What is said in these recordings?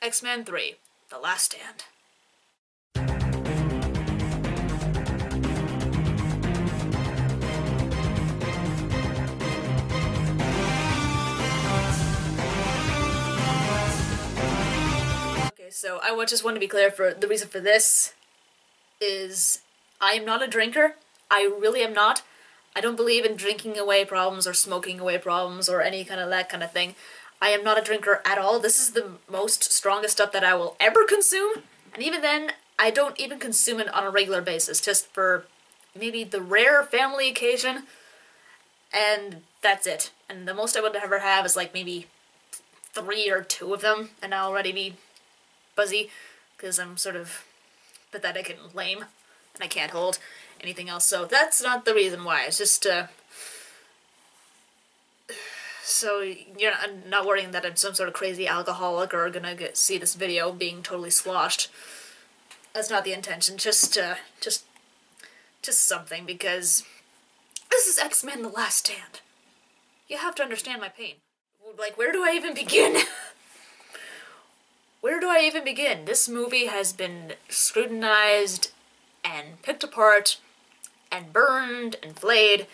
X-Men 3, The Last Stand. Okay, so I just want to be clear, for the reason for this is I am not a drinker. I really am not. I don't believe in drinking away problems or smoking away problems or any kind of that kind of thing. I am not a drinker at all. This is the most strongest stuff that I will ever consume, and even then, I don't even consume it on a regular basis, just for maybe the rare family occasion, and that's it. And the most I would ever have is like maybe 3 or 2 of them, and I'll already be buzzy, because I'm sort of pathetic and lame, and I can't hold anything else, so that's not the reason why. It's just, so you're not worrying that I'm some sort of crazy alcoholic or gonna see this video being totally sloshed. That's not the intention, just something, because this is X-Men The Last Stand. You have to understand my pain. Like, where do I even begin? Where do I even begin? This movie has been scrutinized and picked apart and burned and flayed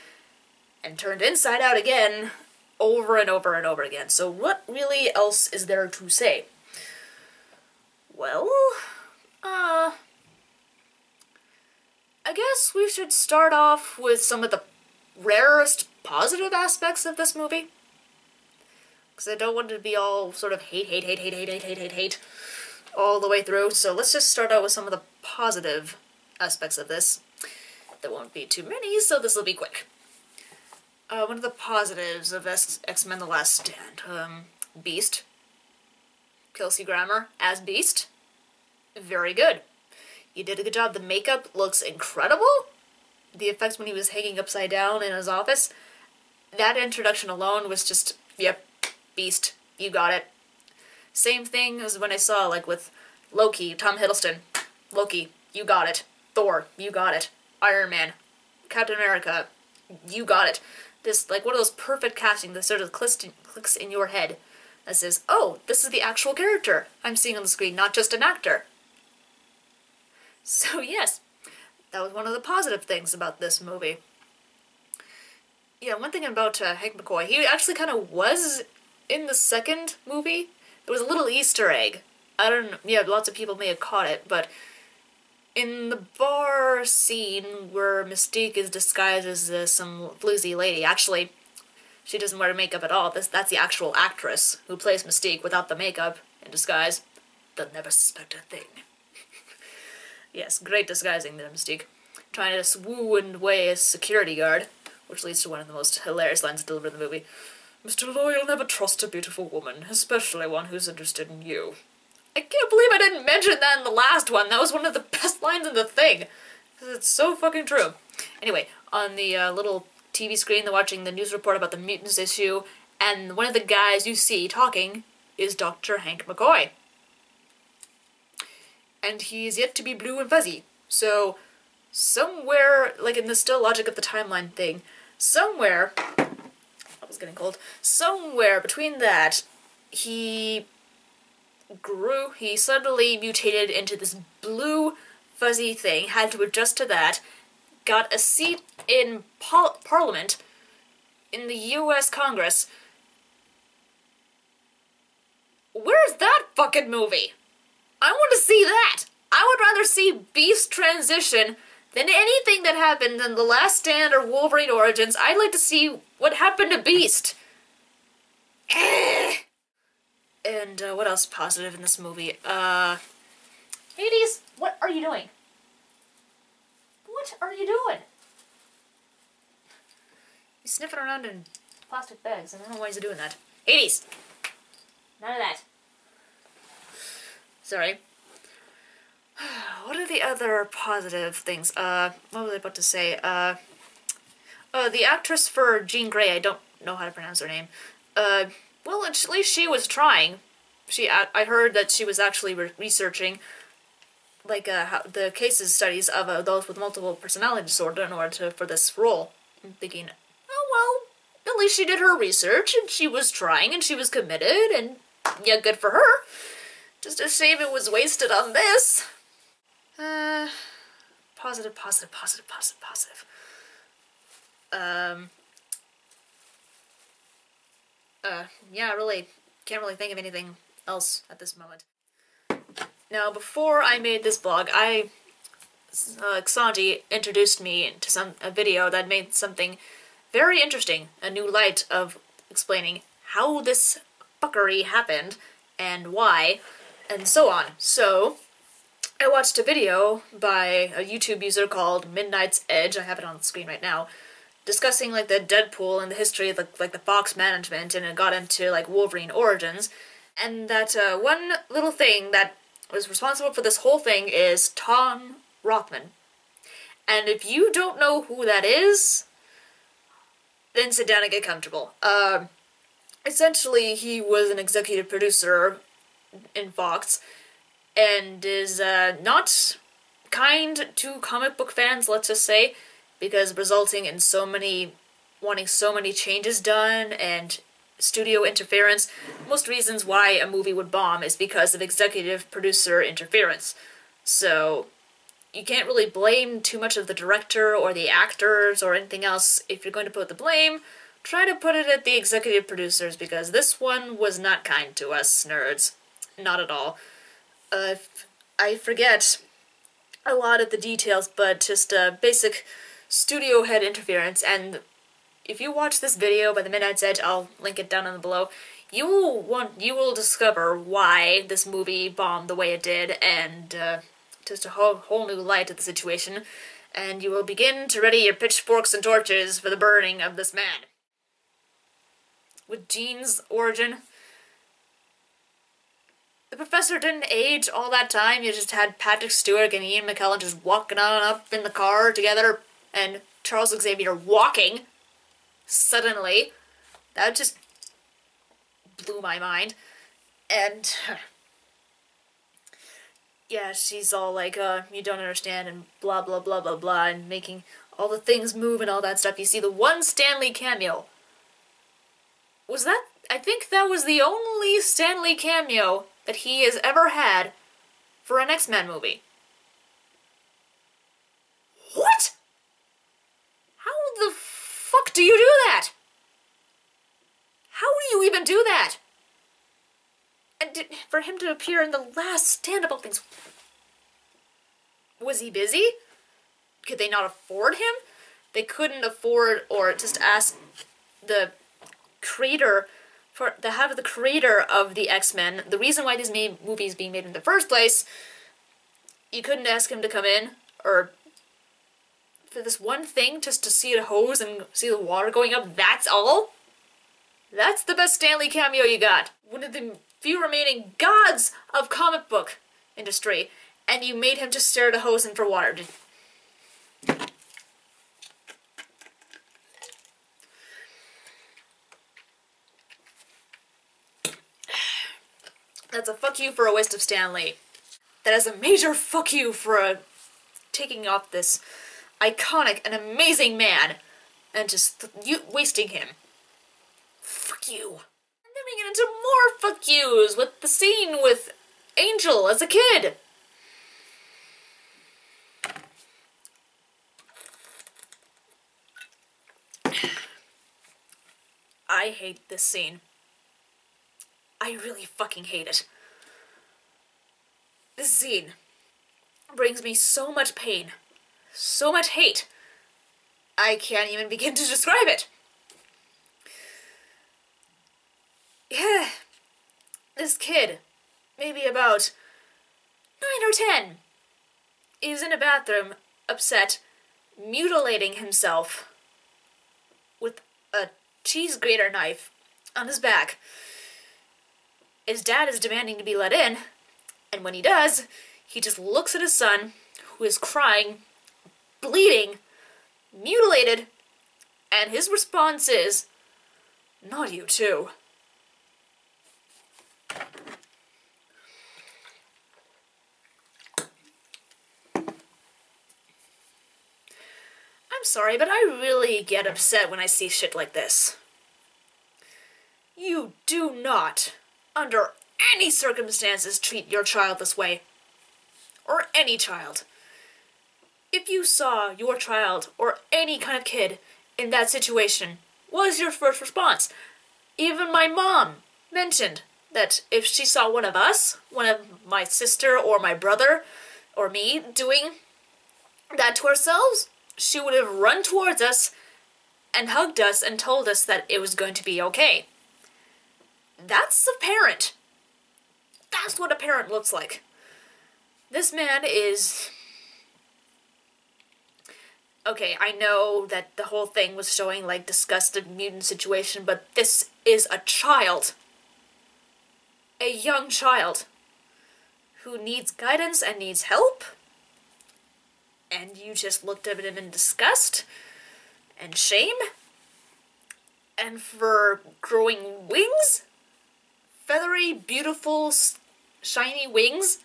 and turned inside out again over and over and over again. So what really else is there to say? Well, I guess we should start off with some of the rarest positive aspects of this movie. Because I don't want it to be all sort of hate all the way through. So let's just start out with some of the positive aspects of this. There won't be too many, so this will be quick. One of the positives of X-Men The Last Stand. Beast. Kelsey Grammer as Beast. Very good. You did a good job. The makeup looks incredible. The effects when he was hanging upside down in his office. That introduction alone was just, yep, Beast. You got it. Same thing as when I saw, like, with Loki, Tom Hiddleston. Loki, you got it. Thor, you got it. Iron Man. Captain America, you got it. This, like, one of those perfect casting that sort of clicks in your head that says, oh, this is the actual character I'm seeing on the screen, not just an actor. So yes, that was one of the positive things about this movie. Yeah, one thing about Hank McCoy, he actually kind of was in the second movie. There was a little Easter egg. I don't know, yeah, lots of people may have caught it, but in the bar scene where Mystique is disguised as some floozy lady, actually, she doesn't wear makeup at all. That's the actual actress who plays Mystique without the makeup in disguise. They'll never suspect a thing. Yes, great disguising there, Mystique. Trying to woo and weigh a security guard, which leads to one of the most hilarious lines delivered in the movie. Mr. Loyal never trusts a beautiful woman, especially one who's interested in you. I can't believe I didn't mention that in the last one. That was one of the best lines in the thing. It's so fucking true. Anyway, on the little TV screen, they're watching the news report about the mutants issue, and one of the guys you see talking is Dr. Hank McCoy. And he's yet to be blue and fuzzy. So, somewhere, like in the still logic of the timeline thing, somewhere, I was getting cold, somewhere between that, he suddenly mutated into this blue fuzzy thing, had to adjust to that, got a seat in Parliament, in the US Congress. Where's that fucking movie? I want to see that! I would rather see Beast transition than anything that happened in The Last Stand or Wolverine Origins. I'd like to see what happened to Beast. And what else positive in this movie? Hades, what are you doing? What are you doing? He's sniffing around in plastic bags. I don't know why he's doing that. Hades! None of that. Sorry. What are the other positive things? What was I about to say? The actress for Jean Grey, I don't know how to pronounce her name. Well, at least she was trying. I heard that she was actually researching, like, the cases studies of those with multiple personality disorder in order for this role. I'm thinking, oh well, at least she did her research, and she was trying, and she was committed, and yeah, good for her. Just a shame it was wasted on this. Positive, positive, positive, positive, positive. Yeah, really, can't really think of anything else at this moment. Now, before I made this blog, Xanji introduced me to a video that made something very interesting, a new light of explaining how this fuckery happened, and why, and so on. So, I watched a video by a YouTube user called Midnight's Edge, I have it on the screen right now, discussing, like, the Deadpool and the history of, like, the Fox management, and it got into, like, Wolverine origins, and that, one little thing that was responsible for this whole thing is Tom Rothman. And if you don't know who that is, then sit down and get comfortable. Essentially, he was an executive producer in Fox, and is, not kind to comic book fans, let's just say, because resulting in wanting so many changes done, and studio interference. Most reasons why a movie would bomb is because of executive producer interference. So, you can't really blame too much of the director or the actors or anything else. If you're going to put the blame, try to put it at the executive producers, because this one was not kind to us nerds. Not at all. I forget a lot of the details, but just basic studio head interference, and if you watch this video by the Midnight's Edge, I'll link it down in the below, you will discover why this movie bombed the way it did, and just a whole new light to the situation, and you will begin to ready your pitchforks and torches for the burning of this man. With Jean's origin, the professor didn't age all that time. You just had Patrick Stewart and Ian McKellen just walking on up in the car together, and Charles Xavier walking suddenly. That just blew my mind. And yeah, she's all like, you don't understand, and blah blah blah blah blah, and making all the things move and all that stuff. You see, the one Stan Lee cameo, I think that was the only Stan Lee cameo that he has ever had for an X-Men movie. What? How the fuck do you do that? How do you even do that? And for him to appear in the last stand-up things, was he busy? Could they not afford him? They couldn't afford, or just ask the creator to have the creator of the X-Men, the reason why these movies being made in the first place, you couldn't ask him to come in, or for this one thing, just to see a hose and see the water going up, that's all? That's the best Stan Lee cameo you got. One of the few remaining gods of comic book industry, and you made him just stare at a hose and for water. That's a fuck you for a waste of Stan Lee. That is a major fuck you for taking off this iconic and amazing man and just wasting him. Fuck you. And then we get into more fuck yous with the scene with Angel as a kid. I hate this scene. I really fucking hate it. This scene brings me so much pain, so much hate, I can't even begin to describe it. Yeah, this kid, maybe about 9 or 10, is in a bathroom, upset, mutilating himself with a cheese grater knife on his back. His dad is demanding to be let in, and when he does, he just looks at his son, who is crying, bleeding, mutilated, and his response is, "Not you too." I'm sorry, but I really get upset when I see shit like this. You do not, under any circumstances, treat your child this way. Or any child. If you saw your child, or any kind of kid, in that situation, what is your first response? Even my mom mentioned that if she saw one of us, one of my sister or my brother, or me, doing that to ourselves, she would have run towards us and hugged us and told us that it was going to be okay. That's a parent. That's what a parent looks like. This man is... Okay, I know that the whole thing was showing, like, disgusted mutant situation, but this is a child. A young child. Who needs guidance and needs help. And you just looked at him in disgust. And shame. And for growing wings. Feathery, beautiful, shiny wings.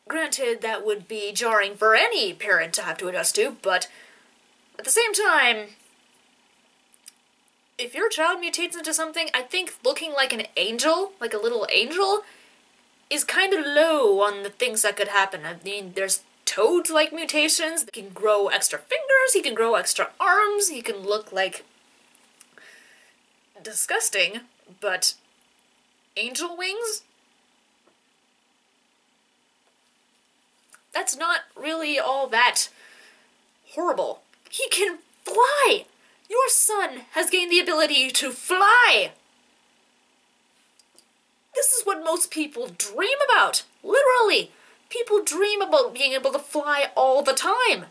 Granted, that would be jarring for any parent to have to adjust to, but at the same time, if your child mutates into something, I think looking like an angel, like a little angel, is kind of low on the things that could happen. I mean, there's toad-like mutations. He can grow extra fingers, he can grow extra arms, he can look like... disgusting, but... angel wings? That's not really all that horrible. He can fly! Your son has gained the ability to fly! This is what most people dream about. Literally. People dream about being able to fly all the time.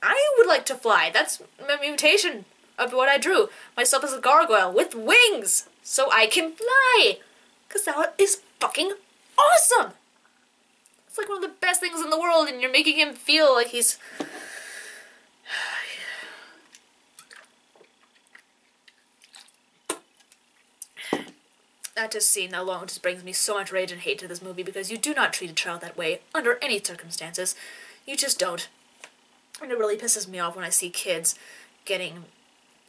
I would like to fly. That's my mutation of what I drew. Myself as a gargoyle with wings. So I can fly. Because that is fucking awesome. It's like one of the best things in the world, and you're making him feel like he's... That just scene alone just brings me so much rage and hate to this movie, because you do not treat a child that way, under any circumstances. You just don't. And it really pisses me off when I see kids getting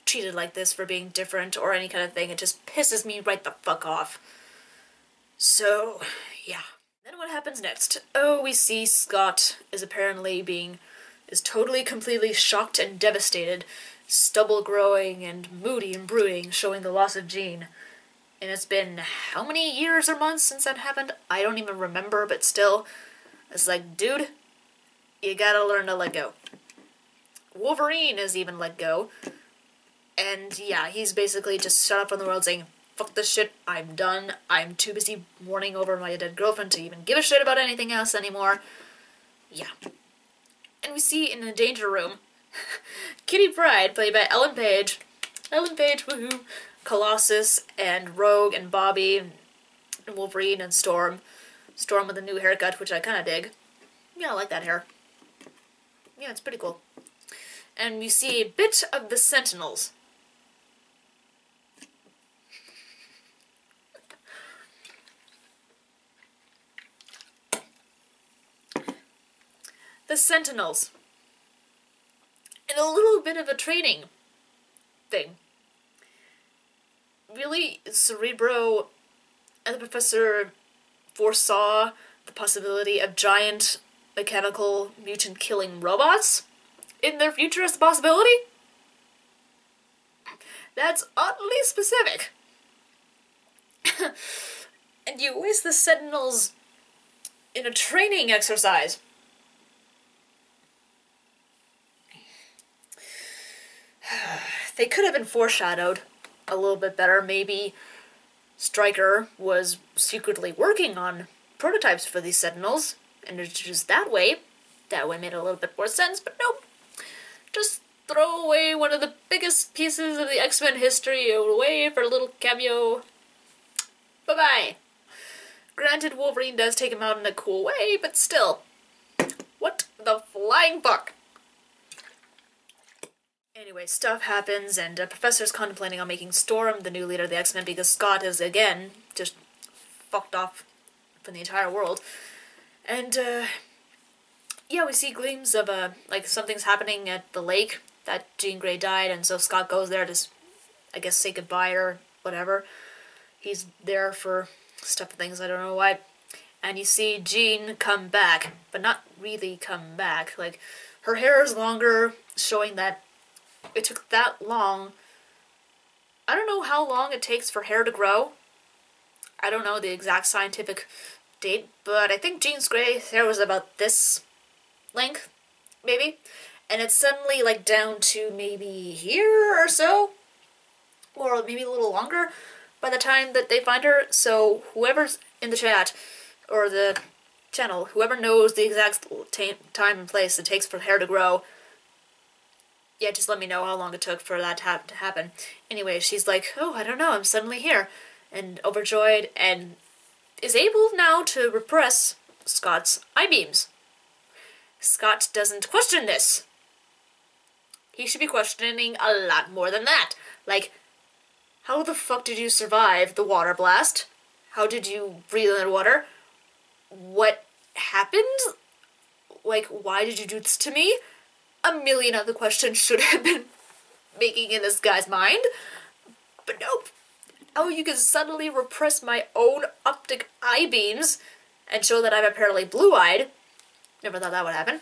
treated like this for being different, or any kind of thing. It just pisses me right the fuck off. So, yeah. Then what happens next? Oh, we see Scott is apparently is totally, completely shocked and devastated, stubble growing and moody and brooding, showing the loss of Jean. And it's been how many years or months since that happened? I don't even remember, but still, it's like, dude, you gotta learn to let go. Wolverine has even let go. And yeah, he's basically just shut up from the world saying, fuck this shit, I'm done, I'm too busy mourning over my dead girlfriend to even give a shit about anything else anymore. Yeah. And we see in the Danger Room, Kitty Pryde, played by Ellen Page, woohoo, Colossus, and Rogue, and Bobby, and Wolverine, and Storm. Storm with a new haircut, which I kinda dig. Yeah, I like that hair. Yeah, it's pretty cool. And we see a bit of the Sentinels. The Sentinels. And a little bit of a training thing. Really, Cerebro and the Professor foresaw the possibility of giant mechanical mutant killing robots in their future as a possibility? That's oddly specific. And you waste the Sentinels in a training exercise. They could have been foreshadowed a little bit better. Maybe Stryker was secretly working on prototypes for these Sentinels, and introduced that way. That way made a little bit more sense, but nope. Just throw away one of the biggest pieces of the X-Men history away for a little cameo. Bye-bye. Granted, Wolverine does take him out in a cool way, but still. What the flying fuck? Anyway, stuff happens, and Professor's contemplating on making Storm the new leader of the X-Men because Scott is, again, just fucked off from the entire world. And, yeah, we see gleams of, like, something's happening at the lake, that Jean Grey died, and so Scott goes there to, I guess, say goodbye or whatever. he's there for stuff and things, I don't know why. And you see Jean come back, but not really come back. Like, her hair is longer, showing that it took that long. I don't know how long it takes for hair to grow. I don't know the exact scientific date, but I think Jean's gray hair was about this length, maybe. And it's suddenly, like, down to maybe here or so, or maybe a little longer by the time that they find her. So whoever's in the chat, or the channel, whoever knows the exact time and place it takes for hair to grow, yeah, just let me know how long it took for that to happen. Anyway, she's like, oh, I don't know, I'm suddenly here, and overjoyed, and is able now to repress Scott's I-beams. Scott doesn't question this. He should be questioning a lot more than that. Like, how the fuck did you survive the water blast? How did you breathe underwater? What happened? Like, why did you do this to me? A million other questions should have been making in this guy's mind. But nope. Oh, you can suddenly repress my own optic I-beams and show that I'm apparently blue-eyed. Never thought that would happen.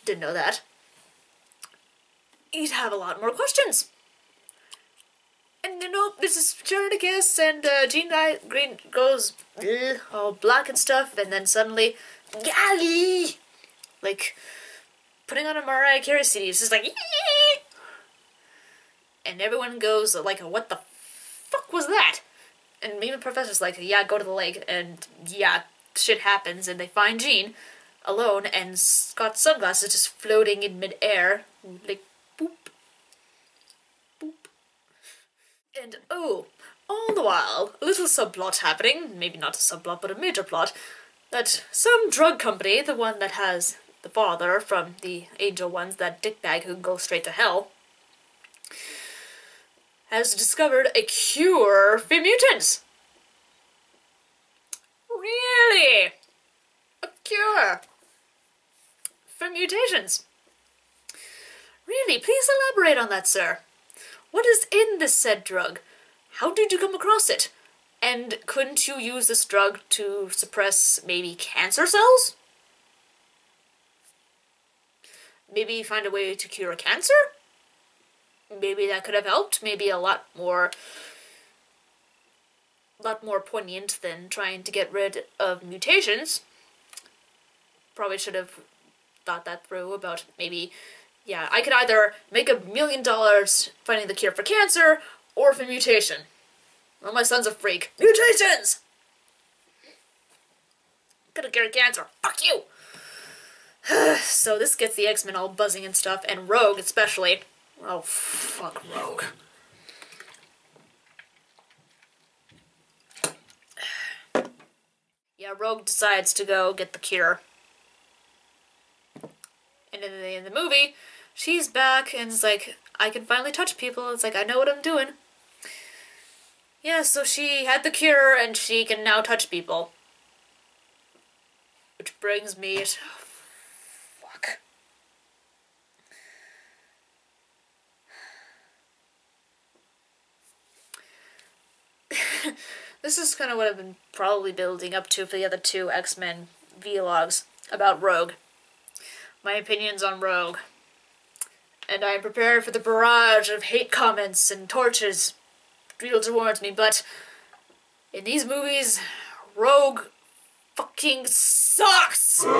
Didn't know that. You'd have a lot more questions. And you know, this is sharing a kiss, and Jean Green goes all black and stuff, and then suddenly, golly, like putting on a Mariah Carey CD. It's just like, yee! And everyone goes like, what the fuck was that? And even Professor's like, yeah, go to the lake, and yeah, shit happens, and they find Jean alone, and Scott's sunglasses just floating in midair, like, boop, boop. And, oh, all the while, a little subplot happening, maybe not a subplot, but a major plot, that some drug company, the one that has the father from the Angel ones, that dickbag who can go straight to hell, has discovered a cure for mutants. Really? A cure for mutations. Really? Please elaborate on that, sir. What is in this said drug? How did you come across it? And couldn't you use this drug to suppress maybe cancer cells? Maybe find a way to cure cancer? Maybe that could have helped. Maybe a lot more poignant than trying to get rid of mutations. Probably should have thought that through about maybe, yeah, I could either make $1 million finding the cure for cancer or for mutation. Well, my son's a freak. Mutations! Gonna cure cancer. Fuck you! So this gets the X-Men all buzzing and stuff, and Rogue especially. Oh, fuck Rogue. Yeah, Rogue decides to go get the cure. And in the movie, she's back and is like, I can finally touch people. It's like, I know what I'm doing. Yeah, so she had the cure and she can now touch people. Which brings me to... fuck. This is kind of what I've been probably building up to for the other two X-Men vlogs about Rogue. My opinions on Rogue. And I am prepared for the barrage of hate comments and torches wheeled towards me, but in these movies, Rogue fucking sucks! There!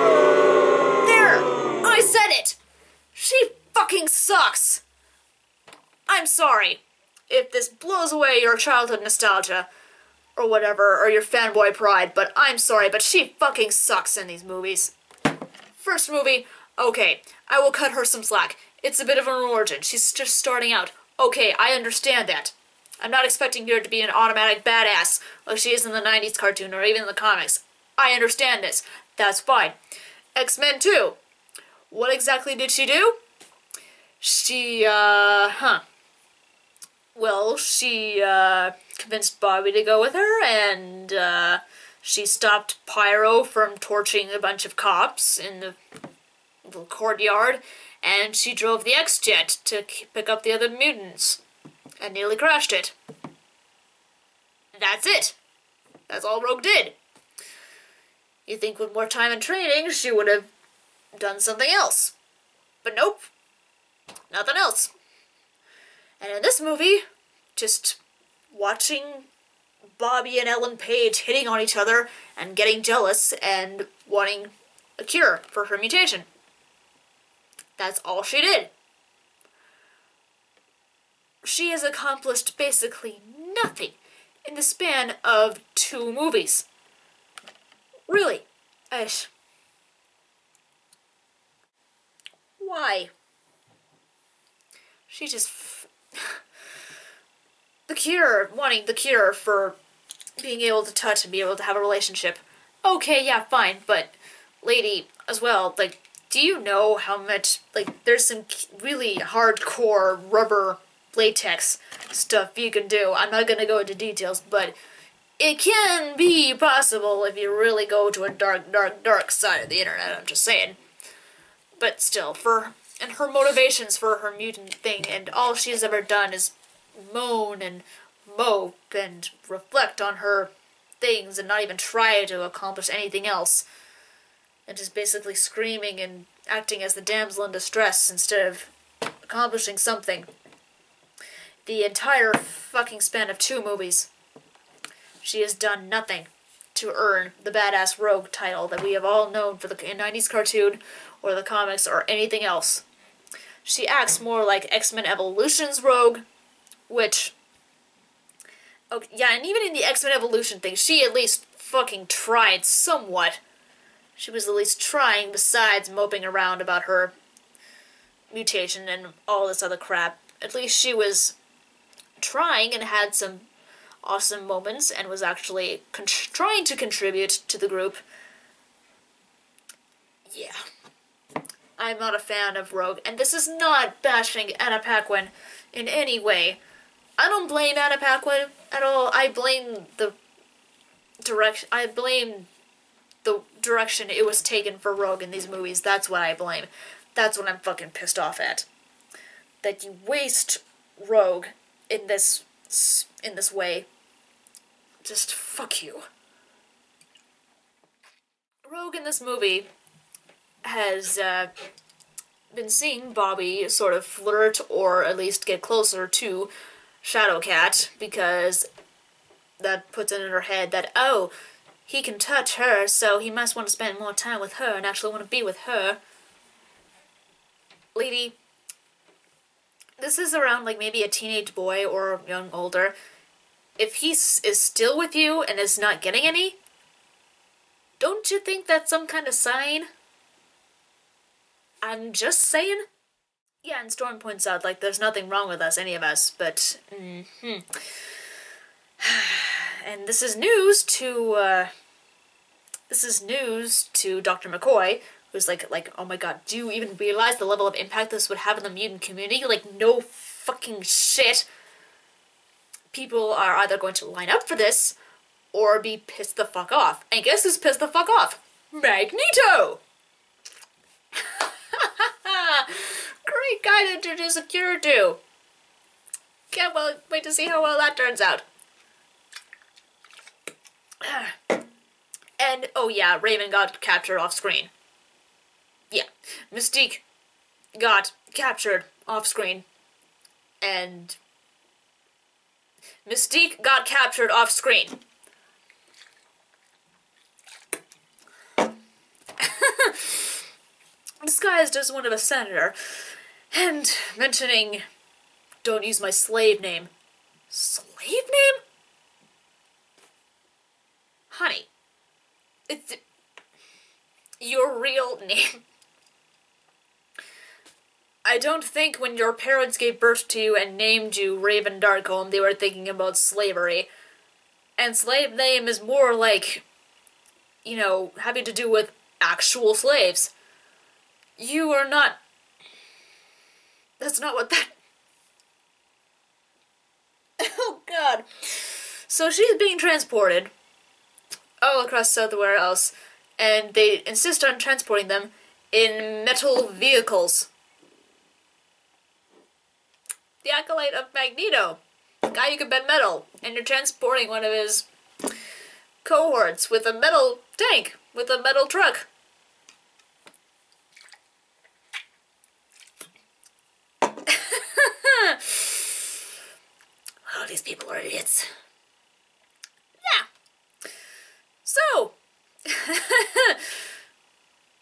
I said it! She fucking sucks! I'm sorry if this blows away your childhood nostalgia, or whatever, or your fanboy pride, but I'm sorry, but she fucking sucks in these movies. First movie, okay, I will cut her some slack. It's a bit of an origin. She's just starting out. Okay, I understand that. I'm not expecting her to be an automatic badass like she is in the 90s cartoon or even in the comics. I understand this. That's fine. X-Men 2. What exactly did she do? She, well, she, convinced Bobby to go with her, and, she stopped Pyro from torching a bunch of cops in the little courtyard, and she drove the X-Jet to pick up the other mutants, and nearly crashed it. that's it. That's all Rogue did. You think with more time and training, she would have done something else. But nope. Nothing else. And in this movie, just watching Bobby and Ellen Page hitting on each other and getting jealous and wanting a cure for her mutation. That's all she did. She has accomplished basically nothing in the span of 2 movies. Really. Why? She just... wanting the cure for being able to touch and be able to have a relationship. Okay, yeah, fine, but lady, as well, like, do you know how much, like, there's some really hardcore rubber latex stuff you can do. I'm not gonna go into details, but it can be possible if you really go to a dark, dark, dark side of the internet, I'm just saying. But still, and her motivations for her mutant thing, and all she's ever done is moan and mope and reflect on her things and not even try to accomplish anything else. And just basically screaming and acting as the damsel in distress instead of accomplishing something. The entire fucking span of 2 movies, she has done nothing to earn the badass Rogue title that we have all known for the 90s cartoon or the comics or anything else. She acts more like X-Men Evolution's Rogue, which... Okay, yeah, and even in the X-Men Evolution thing, she at least fucking tried somewhat. She was at least trying, besides moping around about her mutation and all this other crap. At least she was trying and had some awesome moments and was actually trying to contribute to the group. Yeah. I'm not a fan of Rogue, and this is not bashing Anna Paquin in any way. I don't blame Anna Paquin at all. I blame the direction it was taken for Rogue in these movies. That's what I blame. That's what I'm fucking pissed off at. That you waste Rogue in this way. Just fuck you. Rogue in this movie has been seeing Bobby sort of flirt or at least get closer to Shadowcat, because that puts it in her head that, oh, he can touch her, so he must want to spend more time with her and actually want to be with her. Lady, this is around like maybe a teenage boy or young older. If he is still with you and is not getting any, don't you think that's some kind of sign? I'm just saying. Yeah, and Storm points out, like, there's nothing wrong with us, any of us, but, And this is news to Dr. McCoy, who's like, oh my god, do you even realize the level of impact this would have in the mutant community? Like, no fucking shit. People are either going to line up for this, or be pissed the fuck off. And guess who's pissed the fuck off? Magneto! Great guy to introduce a cure to. Can't wait to see how well that turns out. And, oh yeah, Raven got captured off screen. Yeah, Mystique got captured off screen. And Mystique got captured off screen. Disguised as one of a senator. And mentioning, don't use my slave name. Slave name? Honey, it's your real name. I don't think when your parents gave birth to you and named you Raven Darkholm, they were thinking about slavery. And slave name is more like, you know, having to do with actual slaves. You are not... That's not what that... Oh, God. So she's being transported all across Southwhere else, and they insist on transporting them in metal vehicles. The acolyte of Magneto. The guy who can bend metal, and you're transporting one of his cohorts with a metal tank, with a metal truck. Oh, these people are idiots. Yeah. So,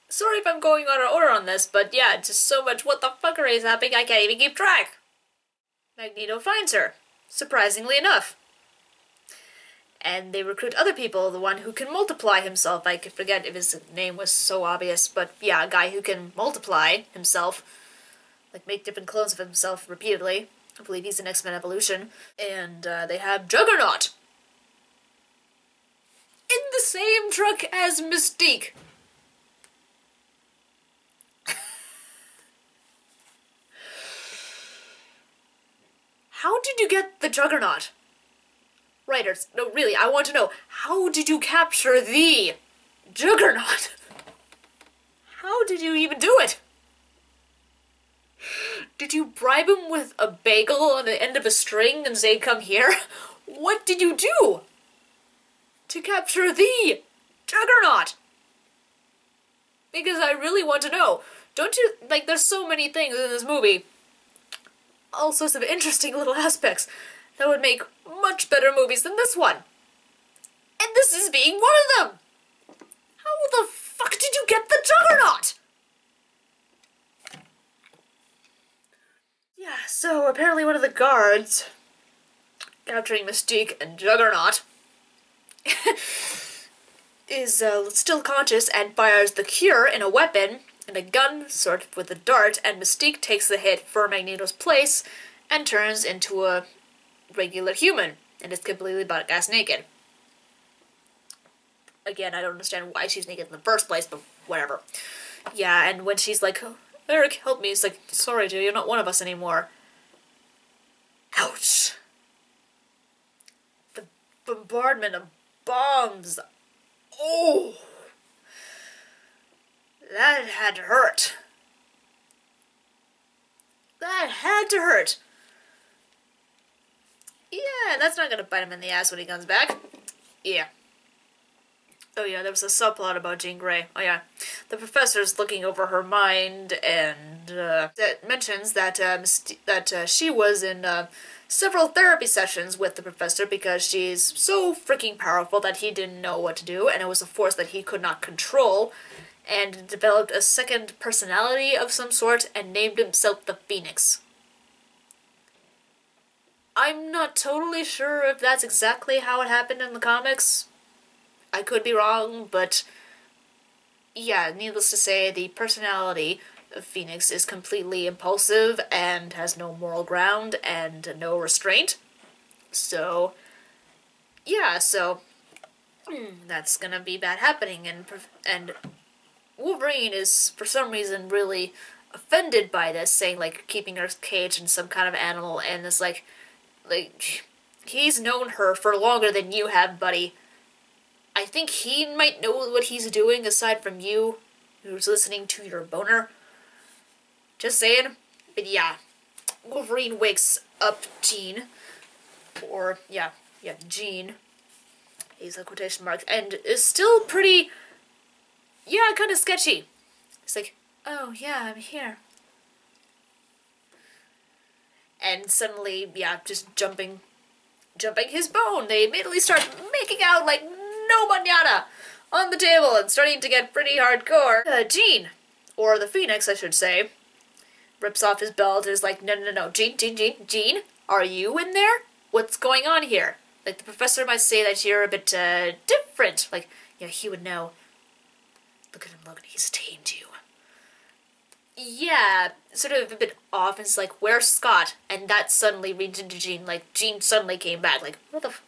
sorry if I'm going out of order on this, but yeah, just so much what the fuckery is happening, I can't even keep track. Magneto finds her, surprisingly enough. And they recruit other people, the one who can multiply himself. I could forget if his name was so obvious, but yeah, a guy who can multiply himself, like make different clones of himself repeatedly. I believe he's an X-Men Evolution. And they have Juggernaut in the same truck as Mystique. How did you get the Juggernaut? Writers, no, really, I want to know, how did you capture the Juggernaut? How did you even do it? Did you bribe him with a bagel on the end of a string and say, come here? What did you do to capture the Juggernaut? Because I really want to know. Don't you, like, there's so many things in this movie, all sorts of interesting little aspects that would make much better movies than this one. And this is being one of them! How the fuck did you get the Juggernaut? Yeah, so apparently one of the guards capturing Mystique and Juggernaut is still conscious and fires the cure in a weapon and a gun, sort of with a dart, and Mystique takes the hit for Magneto's place and turns into a regular human and is completely butt-ass naked. Again, I don't understand why she's naked in the first place, but whatever. Yeah, and when she's like, oh, Eric, help me, he's like, sorry, dude, you're not one of us anymore. Ouch. The bombardment of bombs. Oh. That had to hurt. That had to hurt. Yeah, that's not gonna bite him in the ass when he comes back. Yeah. Oh yeah, there was a subplot about Jean Grey. Oh yeah. The professor's looking over her mind, and that mentions that she was in several therapy sessions with the professor because she's so freaking powerful that he didn't know what to do, and it was a force that he could not control, and developed a second personality of some sort and named himself the Phoenix. I'm not totally sure if that's exactly how it happened in the comics. I could be wrong, but yeah, needless to say, the personality of Phoenix is completely impulsive and has no moral ground and no restraint. So, yeah, that's gonna be bad happening, and Wolverine is, for some reason, really offended by this, saying, like, keeping her caged in some kind of animal, and it's like, he's known her for longer than you have, buddy. I think he might know what he's doing, aside from you, who's listening to your boner. Just saying. But yeah, Wolverine wakes up Jean, or, Jean, he's a quotation mark, and is still pretty, kind of sketchy. It's like, oh yeah, I'm here. And suddenly, just jumping his bone. They immediately start making out like no mañana on the table and starting to get pretty hardcore. Jean, or the Phoenix, I should say, rips off his belt and is like, no, Jean, are you in there? What's going on here? Like, the professor might say that you're a bit, different. Like, he would know. Look at him, Logan, he's tamed you. Yeah, sort of a bit off, and it's like, where's Scott? And that suddenly reads into Jean, like, Jean suddenly came back, like,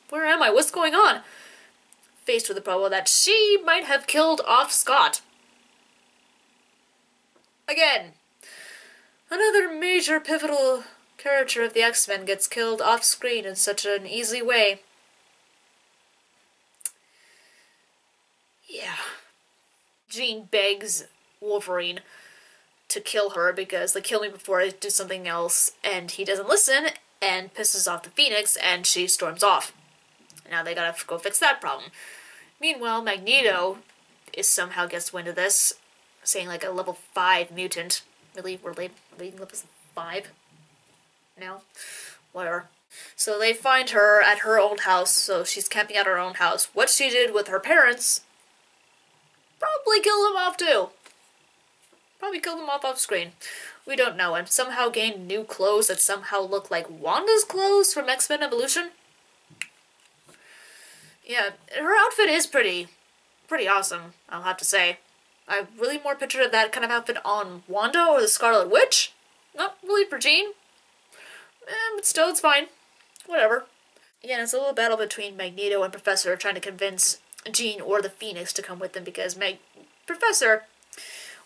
where am I? What's going on? Faced with the problem that she might have killed off Scott. Again, another major pivotal character of the X-Men gets killed off screen in such an easy way. Yeah. Jean begs Wolverine to kill her because, like, kill me before I do something else, and he doesn't listen, and pisses off the Phoenix, and she storms off. Now they gotta go fix that problem. Meanwhile, Magneto somehow gets wind of this, saying like a level 5 mutant. Really, we're leading levels 5 now? Whatever. So they find her at her own house, so she's camping at her own house. What she did with her parents, probably killed them off too. Probably killed them off screen. We don't know, and somehow gained new clothes that somehow look like Wanda's clothes from X-Men Evolution. Yeah, her outfit is pretty awesome, I'll have to say. I really more pictured that kind of outfit on Wanda or the Scarlet Witch. Not really for Jean. But still, it's fine. Whatever. Yeah, it's a little battle between Magneto and Professor trying to convince Jean or the Phoenix to come with them because Professor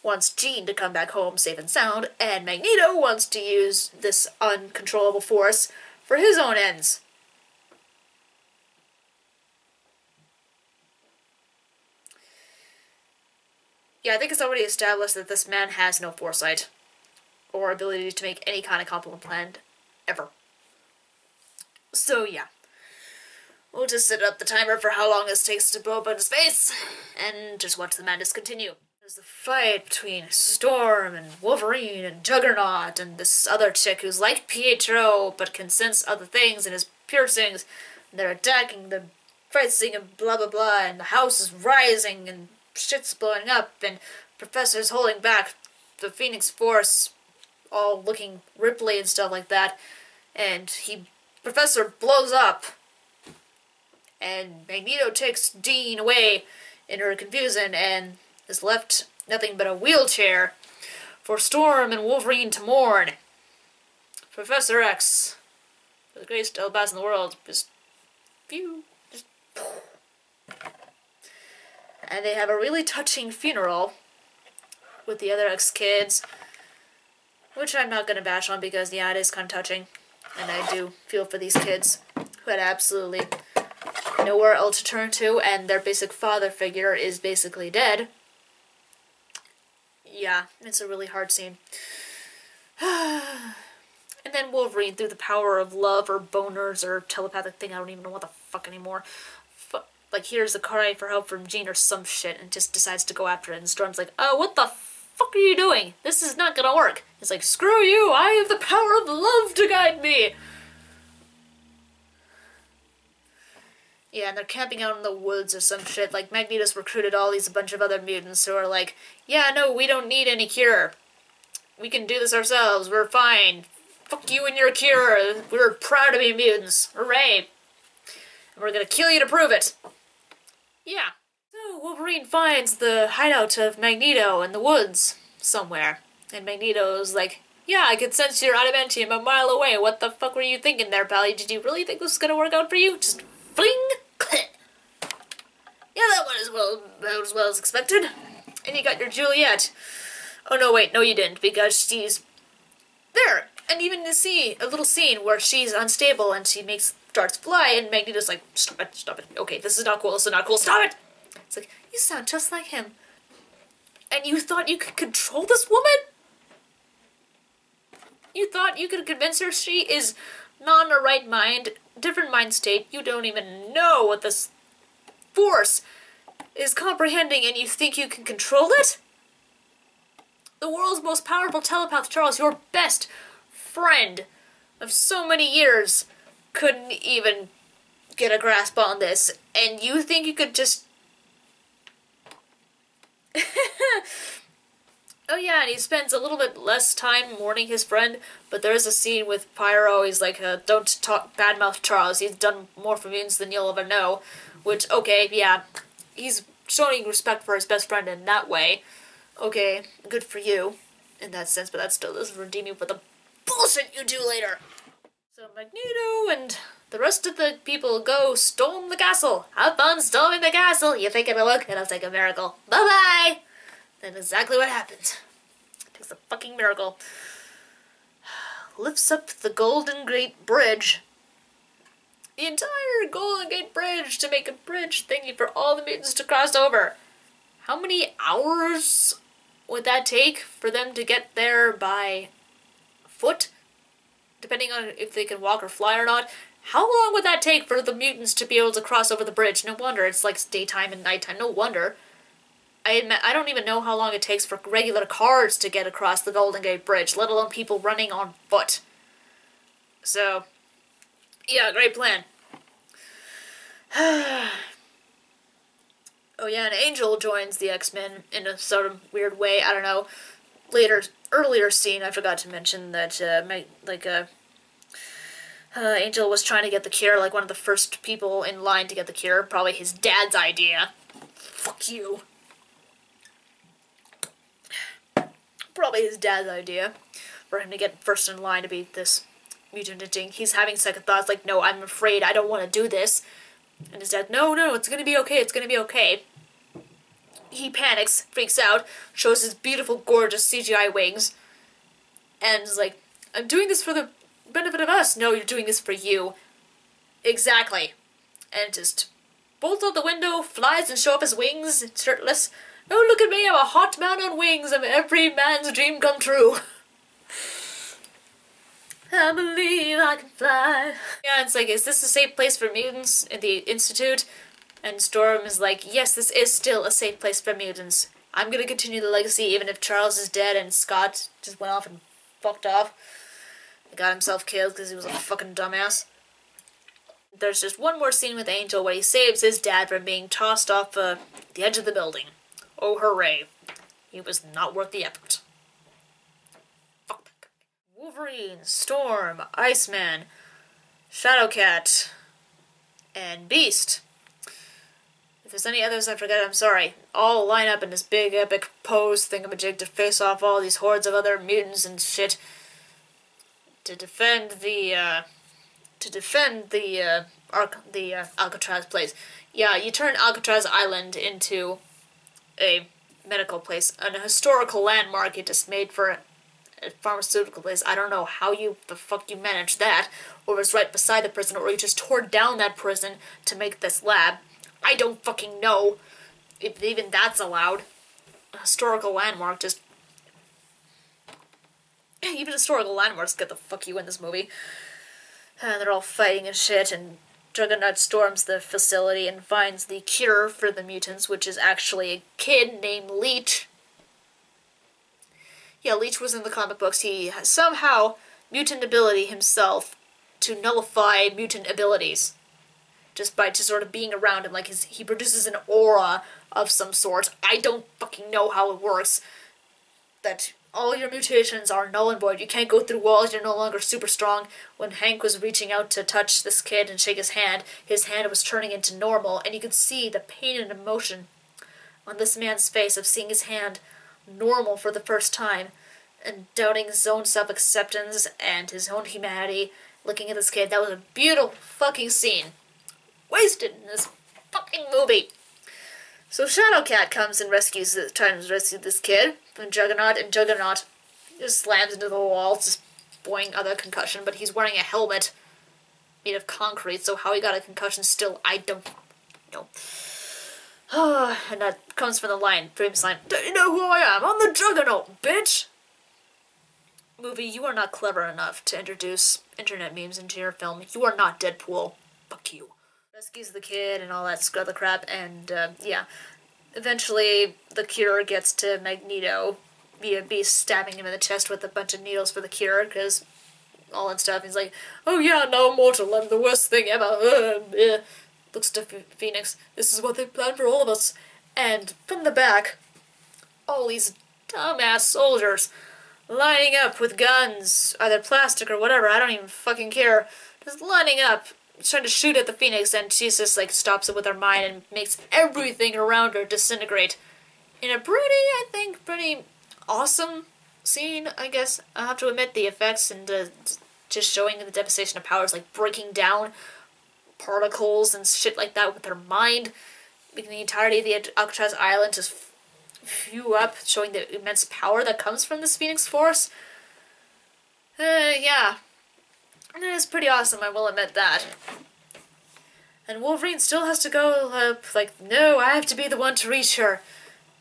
wants Jean to come back home safe and sound, and Magneto wants to use this uncontrollable force for his own ends. Yeah, I think it's already established that this man has no foresight or ability to make any kind of competent plan ever. So yeah, we'll just set up the timer for how long it takes to blow up in space, and just watch the madness continue. There's the fight between Storm and Wolverine and Juggernaut and this other chick who's like Pietro but can sense other things and is piercings. And they're attacking the fight scene and blah blah blah, and the house is rising and shit's blowing up, and Professor's holding back the Phoenix Force, all looking Ripley and stuff like that, and Professor blows up, and Magneto takes Jean away in her confusion, and is left nothing but a wheelchair for Storm and Wolverine to mourn. Professor X, the greatest telepath in the world, just and they have a really touching funeral with the other X-kids, which I'm not going to bash on because, yeah, it is kind of touching. And I do feel for these kids who had absolutely nowhere else to turn to, and their basic father figure is basically dead. Yeah, it's a really hard scene. And then Wolverine, through the power of love or boners or telepathic thing, I don't even know what the fuck anymore, like hears a cry for help from Jean or some shit and just decides to go after it, and Storm's like, oh, what the fuck are you doing? This is not gonna work. It's like, screw you, I have the power of love to guide me! Yeah, and they're camping out in the woods or some shit, like Magneto's recruited a bunch of other mutants who are like, yeah, no, we don't need any cure. We can do this ourselves, we're fine. Fuck you and your cure, we're proud to be mutants, hooray! And we're gonna kill you to prove it. Yeah. So Wolverine finds the hideout of Magneto in the woods somewhere. And Magneto's like, yeah, I can sense your adamantium a mile away. What the fuck were you thinking there, pally? Did you really think this was gonna work out for you? Just fling! Click! Yeah, that went as well as expected. And you got your Juliet. Oh no, wait, no you didn't, because she's there. And even to see a little scene where she's unstable and she starts fly, and Magneto's like, stop it, okay, this is not cool, stop it! It's like, you sound just like him. And you thought you could control this woman? You thought you could convince her she is not in her right mind, different mind state, you don't even know what this force is comprehending, and you think you can control it? The world's most powerful telepath, Charles, your best friend of so many years, couldn't even get a grasp on this, and you think you could just... Oh yeah, and he spends a little bit less time mourning his friend, but there is a scene with Pyro, he's like, don't talk badmouth Charles, he's done more for mutants than you'll ever know, which, okay, yeah, he's showing respect for his best friend in that way. Okay, good for you, in that sense, but that still doesn't redeem you for the bullshit you do later. So Magneto and the rest of the people go storm the castle. Have fun storming the castle. You think it'll work? It'll take a miracle. Bye-bye! That's exactly what happens. It takes a fucking miracle. Lifts up the Golden Gate Bridge. The entire Golden Gate Bridge to make a bridge thingy for all the mutants to cross over. How many hours would that take for them to get there by foot? depending on if they can walk or fly or not. How long would that take for the mutants to be able to cross over the bridge? No wonder. It's like daytime and nighttime. No wonder. I don't even know how long it takes for regular cars to get across the Golden Gate Bridge, let alone people running on foot. So, yeah, great plan. Oh yeah, and Angel joins the X-Men in a sort of weird way. I don't know. Earlier scene, I forgot to mention that, Angel was trying to get the cure, like one of the first people in line to get the cure. Probably his dad's idea. Fuck you. Probably his dad's idea for him to get first in line to beat this mutant thing. He's having second thoughts, like, no, I'm afraid, I don't want to do this. And his dad, no, it's gonna be okay, it's gonna be okay. He panics, freaks out, shows his beautiful, gorgeous CGI wings, and is like, I'm doing this for the benefit of us. No, you're doing this for you. Exactly. And just bolts out the window, flies and show up his wings, shirtless. Oh, look at me, I'm a hot man on wings, I'm every man's dream come true. I believe I can fly. Yeah, it's like, is this a safe place for mutants in the Institute? And Storm is like, yes, this is still a safe place for mutants. I'm gonna continue the legacy even if Charles is dead and Scott just went off and fucked off. He got himself killed because he was a fucking dumbass. There's just one more scene with Angel where he saves his dad from being tossed off the edge of the building. Oh, hooray. He was not worth the effort. Fuck that guy. Wolverine, Storm, Iceman, Shadowcat, and Beast. If there's any others I forget, I'm sorry. All line up in this big epic pose thingamajig to face off all these hordes of other mutants and shit to defend the Alcatraz place. Yeah, you turn Alcatraz Island into a medical place, a historical landmark you just made for a pharmaceutical place. I don't know how the fuck you managed that, or it was right beside the prison, or you just tore down that prison to make this lab. I don't fucking know if even that's allowed. A historical landmark, just... Even historical landmarks get the fuck you in this movie. And they're all fighting and shit, and Juggernaut storms the facility and finds the cure for the mutants, which is actually a kid named Leech. Yeah, Leech was in the comic books. He has somehow mutant ability himself to nullify mutant abilities. Just by just sort of being around him, like he produces an aura of some sort. I don't fucking know how it works. That all your mutations are null and void. You can't go through walls, you're no longer super strong. When Hank was reaching out to touch this kid and shake his hand was turning into normal, and you could see the pain and emotion on this man's face of seeing his hand normal for the first time, and doubting his own self-acceptance and his own humanity, looking at this kid. That was a beautiful fucking scene. Wasted in this fucking movie. So Shadowcat comes and tries to rescue this kid from Juggernaut, and Juggernaut just slams into the wall, just boing, other concussion, but he's wearing a helmet made of concrete, so how he got a concussion still, I don't know. And that comes from the famous line, "Don't you know who I am? I'm the Juggernaut, bitch!" Movie, you are not clever enough to introduce internet memes into your film. You are not Deadpool. Fuck you. Rescues the kid and all that other crap, and yeah. Eventually, the cure gets to Magneto via Beast stabbing him in the chest with a bunch of needles for the cure, because all that stuff. He's like, oh yeah, now I'm mortal, I'm the worst thing ever. Looks to Phoenix, this is what they planned for all of us. And from the back, all these dumbass soldiers lining up with guns, either plastic or whatever, I don't even fucking care, just lining up, trying to shoot at the Phoenix, and she just like stops it with her mind and makes everything around her disintegrate in a pretty awesome scene, I guess. I have to admit, the effects and just showing the devastation of powers, like breaking down particles and shit like that with her mind, making the entirety of the Alcatraz Island just fuel up, showing the immense power that comes from this Phoenix Force. Yeah. And it is pretty awesome, I will admit that. And Wolverine still has to go, like, no, I have to be the one to reach her.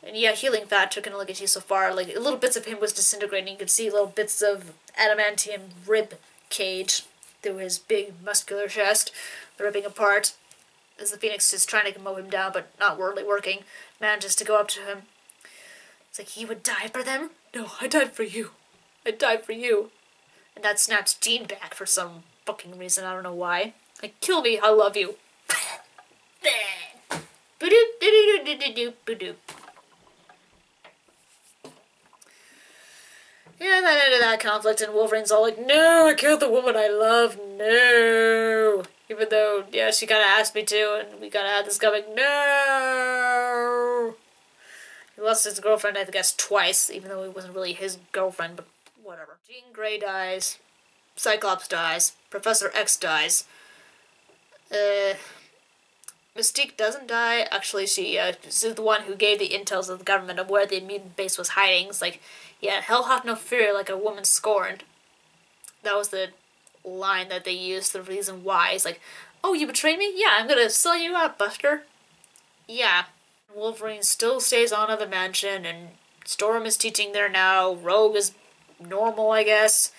And yeah, Healing Fat took a look at you so far. Like, little bits of him was disintegrating. You could see little bits of adamantium rib cage through his big muscular chest, ripping apart as the Phoenix is trying to mow him down, but not really working. Manages to go up to him. It's like, he would die for them? No, I died for you. I died for you. And that snaps Jean back for some fucking reason. I don't know why. Like, kill me, I love you. Yeah, that ended that conflict, and Wolverine's all like, no, I killed the woman I love, no. Even though, yeah, she kinda asked me to, and we kinda had this coming, no. He lost his girlfriend, I guess, twice, even though it wasn't really his girlfriend, but whatever. Jean Grey dies, Cyclops dies, Professor X dies. Mystique doesn't die. Actually, she is the one who gave the intels of the government of where the mutant base was hiding. It's like, yeah, hell hath no fear like a woman scorned. That was the line that they used, the reason why. It's like, oh, you betrayed me? Yeah, I'm gonna sell you out, Buster. Yeah. Wolverine still stays on at the mansion, and Storm is teaching there now. Rogue is normal, I guess,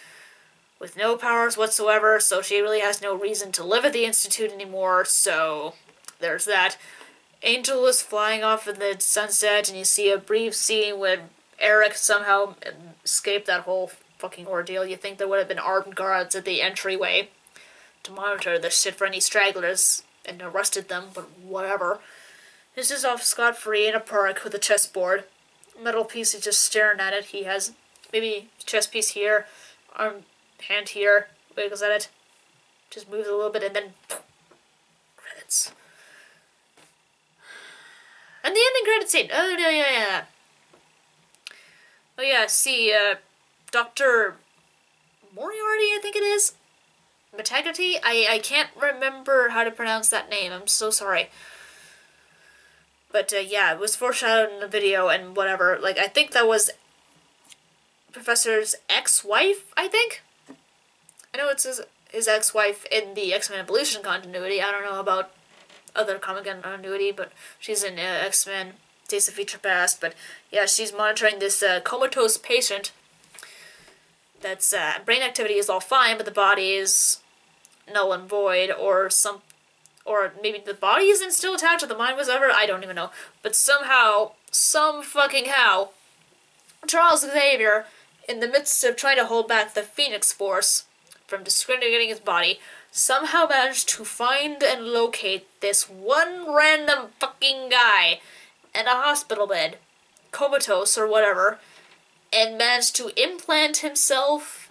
with no powers whatsoever, so she really has no reason to live at the Institute anymore, so there's that. Angel is flying off in the sunset, and you see a brief scene when Eric somehow escaped that whole fucking ordeal. You think there would have been armed guards at the entryway to monitor this shit for any stragglers and arrested them, but whatever. He's just off scot-free in a park with a chessboard. Metal piece, he's just staring at it. He has maybe chess piece here, arm, hand here, wiggles at it, just moves a little bit, and then credits. And the ending credit scene. Oh, yeah. Oh, yeah, see, Dr. Moriarty, I think it is? Metagrity? I can't remember how to pronounce that name. I'm so sorry. But, yeah, it was foreshadowed in the video and whatever. Like, I think that was Professor's ex-wife, I think? I know it's his ex-wife in the X-Men Evolution continuity. I don't know about other comic continuity, but she's in X-Men Days of Future Past. But yeah, she's monitoring this comatose patient that's brain activity is all fine, but the body is null and void, or maybe the body isn't still attached, or the mind was ever, I don't even know. But somehow, some fucking how, Charles Xavier, in the midst of trying to hold back the Phoenix Force from disintegrating his body, somehow managed to find and locate this one random fucking guy in a hospital bed, comatose or whatever, and managed to implant himself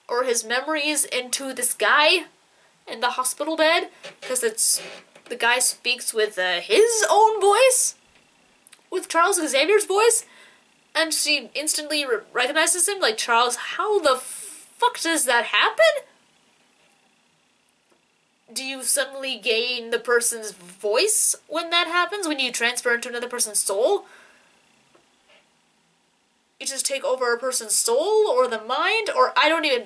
or his memories into this guy in the hospital bed, because the guy speaks with his own voice, with Charles Xavier's voice, and she instantly recognizes him. Like, Charles, how the fuck does that happen? Do you suddenly gain the person's voice when that happens? When you transfer into another person's soul? You just take over a person's soul or the mind? Or I don't even...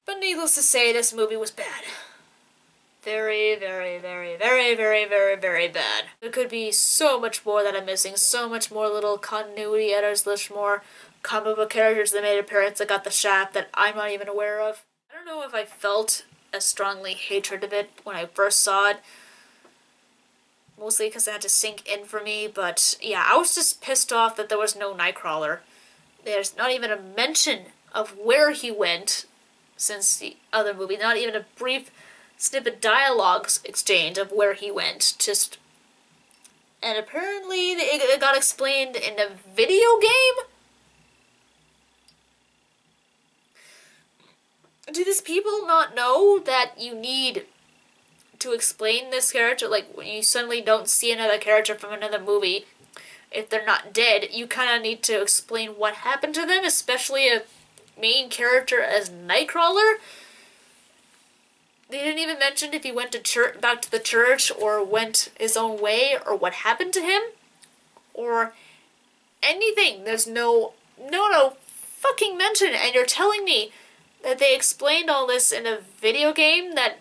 But needless to say, this movie was bad. Very, very, very, very, very, very, very bad. There could be so much more that I'm missing. So much more little continuity errors, more comic book characters that made appearance that got the shaft that I'm not even aware of. I don't know if I felt as strongly hatred of it when I first saw it. Mostly because it had to sink in for me, but yeah, I was just pissed off that there was no Nightcrawler. There's not even a mention of where he went since the other movie. Not even a brief snippet dialogues exchange of where he went. Just... And apparently it got explained in a video game? Do these people not know that you need to explain this character? Like, when you suddenly don't see another character from another movie, if they're not dead, you kind of need to explain what happened to them, especially a main character as Nightcrawler. They didn't even mention if he went to back to the church, or went his own way, or what happened to him, or anything. There's no fucking mention, and you're telling me that they explained all this in a video game that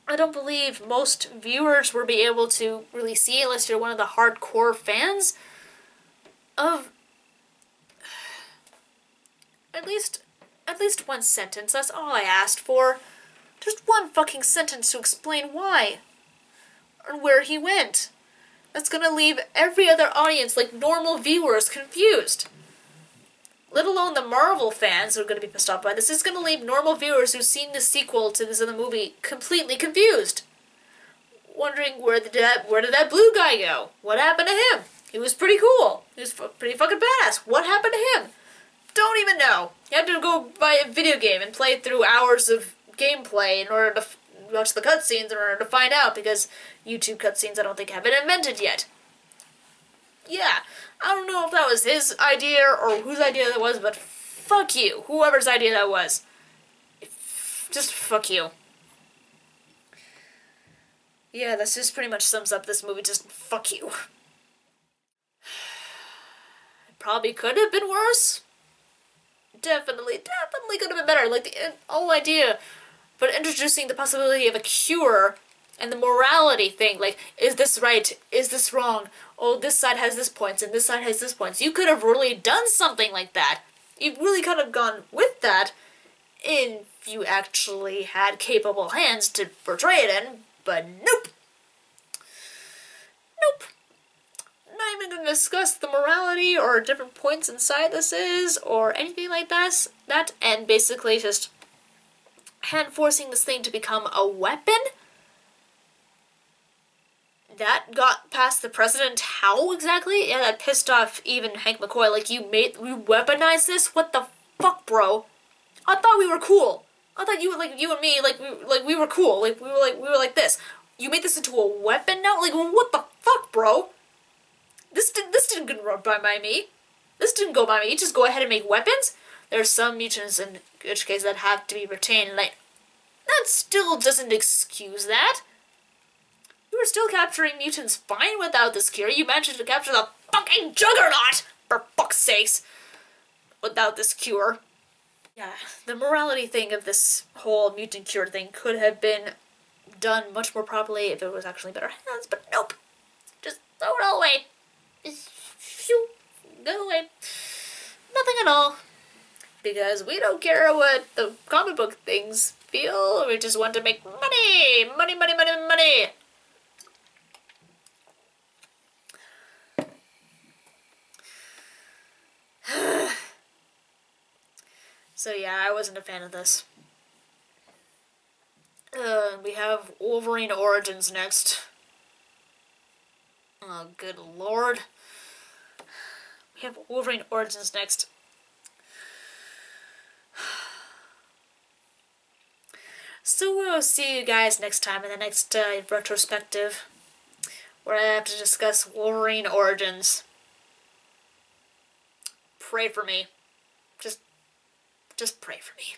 I don't believe most viewers will be able to really see unless you're one of the hardcore fans of... At least At least one sentence, that's all I asked for. Just one fucking sentence to explain why. Or where he went. That's gonna leave every other audience, like normal viewers, confused. Let alone the Marvel fans who are gonna be pissed off by this. It's gonna leave normal viewers who've seen the sequel to this other movie completely confused. Wondering where did that blue guy go? What happened to him? He was pretty cool. He was pretty fucking badass. What happened to him? Don't even know. You had to go buy a video game and play through hours of gameplay in order to watch the cutscenes in order to find out, because YouTube cutscenes I don't think have been invented yet. Yeah, I don't know if that was his idea or whose idea that was, but fuck you, whoever's idea that was. Just fuck you. Yeah, this just pretty much sums up this movie, just fuck you. It probably could have been worse. Definitely could have been better. Like, the whole idea, but introducing the possibility of a cure and the morality thing, like, is this right? Is this wrong? Oh, this side has this points and this side has this points. You could have really done something like that. You really could have gone with that if you actually had capable hands to portray it in, but nope. Nope. Not even going to discuss the morality or different points inside this is, or anything like that, and basically just hand-forcing this thing to become a weapon? That got past the president. How exactly? Yeah, that pissed off even Hank McCoy. Like, we weaponized this? What the fuck, bro? I thought we were cool. I thought you and me, we were cool. We were like this. You made this into a weapon now? Like, what the fuck, bro? This didn't go by me. This didn't go by me. Just go ahead and make weapons? There are some mutants, in which case, that have to be retained. Like, that still doesn't excuse that. You were still capturing mutants fine without this cure. You managed to capture the fucking Juggernaut, for fuck's sakes, without this cure. Yeah, the morality thing of this whole mutant cure thing could have been done much more properly if it was actually better hands, but nope. Just throw it all away. Just shoo, go away. Nothing at all. Because we don't care what the comic book things feel. We just want to make money! Money, money, money, money! So yeah, I wasn't a fan of this. We have Wolverine Origins next. Oh, good lord. We have Wolverine Origins next. So we'll see you guys next time in the next retrospective, where I have to discuss Wolverine Origins. Pray for me. Just pray for me.